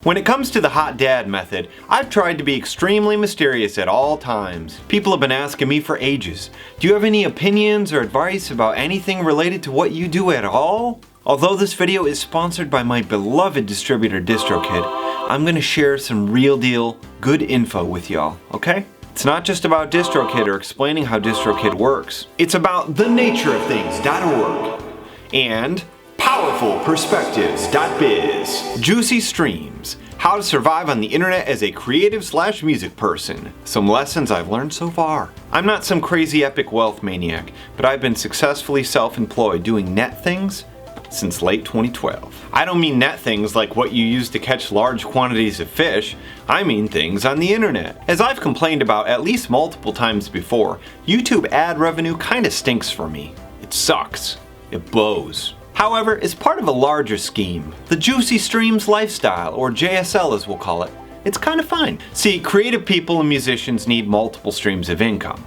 When it comes to the hot dad method, I've tried to be extremely mysterious at all times. People have been asking me for ages, do you have any opinions or advice about anything related to what you do at all? Although this video is sponsored by my beloved distributor Distrokid, I'm going to share some real deal, good info with y'all, okay? It's not just about Distrokid or explaining how Distrokid works. It's about thenatureofthings.org and powerfulperspectives.biz. Juicy streams. How to survive on the internet as a creative/music person. Some lessons I've learned so far. I'm not some crazy epic wealth maniac, but I've been successfully self-employed doing net things since late 2012. I don't mean net things like what you use to catch large quantities of fish. I mean things on the internet. As I've complained about at least multiple times before, YouTube ad revenue kinda stinks for me. It sucks. It blows. However, as part of a larger scheme, the Juicy Streams lifestyle, or JSL as we'll call it, it's kind of fine. See, creative people and musicians need multiple streams of income.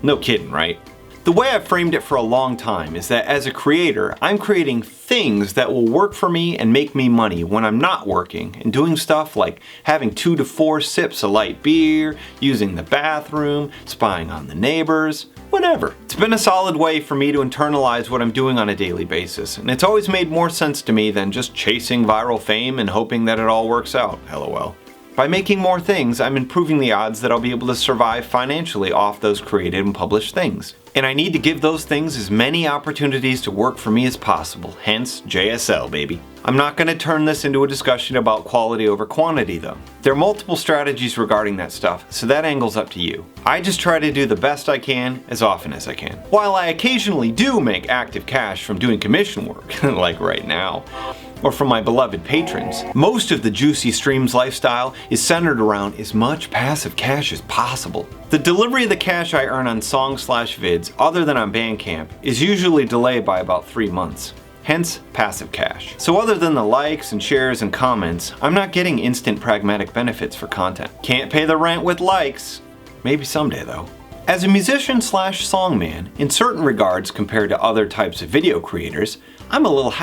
No kidding, right? The way I've framed it for a long time is that as a creator, I'm creating things that will work for me and make me money when I'm not working, and doing stuff like having 2 to 4 sips of light beer, using the bathroom, spying on the neighbors, whatever. It's been a solid way for me to internalize what I'm doing on a daily basis, and it's always made more sense to me than just chasing viral fame and hoping that it all works out, lol. By making more things, I'm improving the odds that I'll be able to survive financially off those created and published things. And I need to give those things as many opportunities to work for me as possible, hence JSL, baby. I'm not going to turn this into a discussion about quality over quantity though. There are multiple strategies regarding that stuff, so that angle's up to you. I just try to do the best I can, as often as I can. While I occasionally do make active cash from doing commission work, like right now, or from my beloved patrons, most of the Juicy Streams lifestyle is centered around as much passive cash as possible. The delivery of the cash I earn on songs/vids, other than on Bandcamp, is usually delayed by about 3 months. Hence, passive cash. So other than the likes and shares and comments, I'm not getting instant pragmatic benefits for content. Can't pay the rent with likes. Maybe someday though. As a musician/songman, in certain regards compared to other types of video creators, I'm a little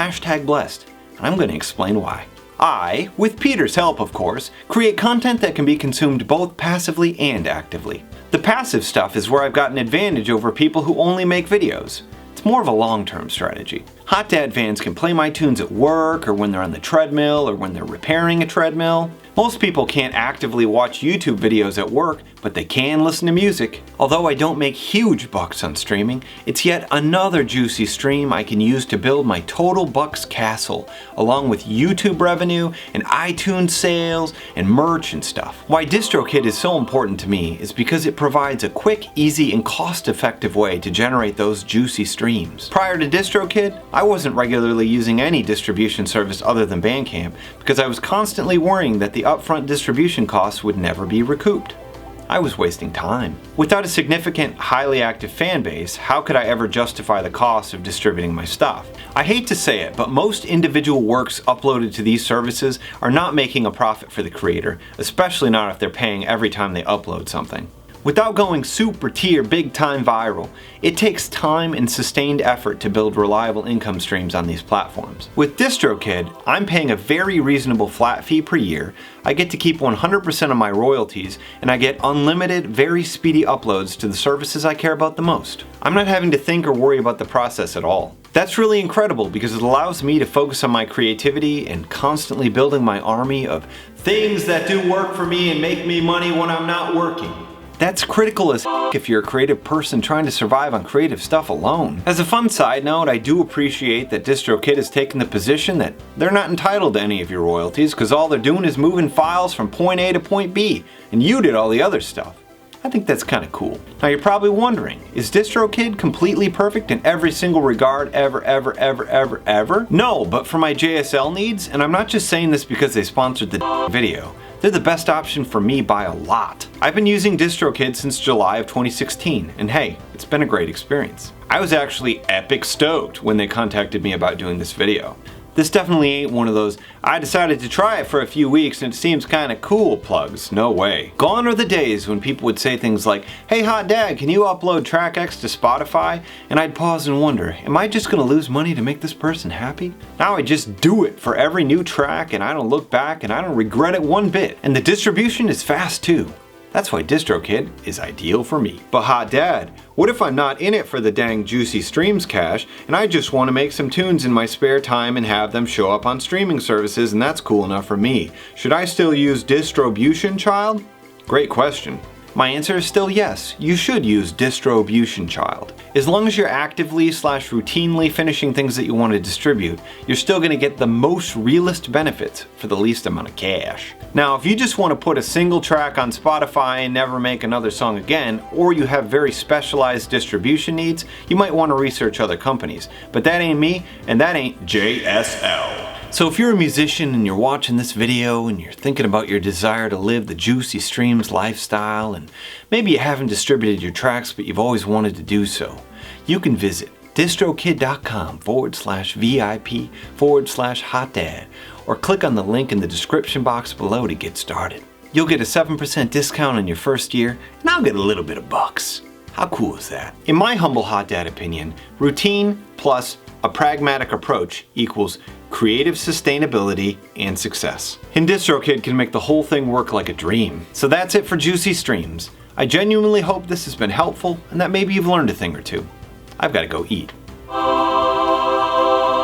#blessed. And I'm going to explain why. I, with Peter's help of course, create content that can be consumed both passively and actively. The passive stuff is where I've got an advantage over people who only make videos. It's more of a long-term strategy. Hot Dad fans can play my tunes at work, or when they're on the treadmill, or when they're repairing a treadmill. Most people can't actively watch YouTube videos at work, but they can listen to music. Although I don't make huge bucks on streaming, it's yet another juicy stream I can use to build my total bucks castle, along with YouTube revenue and iTunes sales and merch and stuff. Why Distrokid is so important to me is because it provides a quick, easy, and cost-effective way to generate those juicy streams. Prior to Distrokid, I wasn't regularly using any distribution service other than Bandcamp because I was constantly worrying that the upfront distribution costs would never be recouped. I was wasting time. Without a significant, highly active fan base, how could I ever justify the cost of distributing my stuff? I hate to say it, but most individual works uploaded to these services are not making a profit for the creator, especially not if they're paying every time they upload something. Without going super tier big time viral, it takes time and sustained effort to build reliable income streams on these platforms. With Distrokid, I'm paying a very reasonable flat fee per year, I get to keep 100% of my royalties, and I get unlimited, very speedy uploads to the services I care about the most. I'm not having to think or worry about the process at all. That's really incredible because it allows me to focus on my creativity and constantly building my army of things that do work for me and make me money when I'm not working. That's critical as if you're a creative person trying to survive on creative stuff alone. As a fun side note, I do appreciate that Distrokid has taken the position that they're not entitled to any of your royalties because all they're doing is moving files from point A to point B, and you did all the other stuff. I think that's kind of cool. Now you're probably wondering, is Distrokid completely perfect in every single regard ever? No, but for my JSL needs, and I'm not just saying this because they sponsored the video, they're the best option for me by a lot. I've been using Distrokid since July of 2016, and hey, it's been a great experience. I was actually epic stoked when they contacted me about doing this video. This definitely ain't one of those, I decided to try it for a few weeks and it seems kinda cool plugs. No way. Gone are the days when people would say things like, hey hot dad, can you upload track X to Spotify? And I'd pause and wonder, am I just gonna lose money to make this person happy? Now I just do it for every new track and I don't look back and I don't regret it one bit. And the distribution is fast too. That's why Distrokid is ideal for me. But hot dad, what if I'm not in it for the dang juicy streams cash and I just want to make some tunes in my spare time and have them show up on streaming services and that's cool enough for me? Should I still use Distribution Child? Great question. My answer is still yes, you should use Distribution Child. As long as you're actively/routinely finishing things that you want to distribute, you're still going to get the most realist benefits for the least amount of cash. Now, if you just want to put a single track on Spotify and never make another song again, or you have very specialized distribution needs, you might want to research other companies. But that ain't me, and that ain't JSL. So if you're a musician and you're watching this video and you're thinking about your desire to live the juicy streams lifestyle and maybe you haven't distributed your tracks but you've always wanted to do so, you can visit distrokid.com/VIP/hotdad or click on the link in the description box below to get started. You'll get a 7% discount on your first year and I'll get a little bit of bucks. How cool is that? In my humble hot dad opinion, routine plus a pragmatic approach equals creative sustainability and success. And Distrokid can make the whole thing work like a dream. So that's it for Juicy Streams. I genuinely hope this has been helpful and that maybe you've learned a thing or two. I've got to go eat.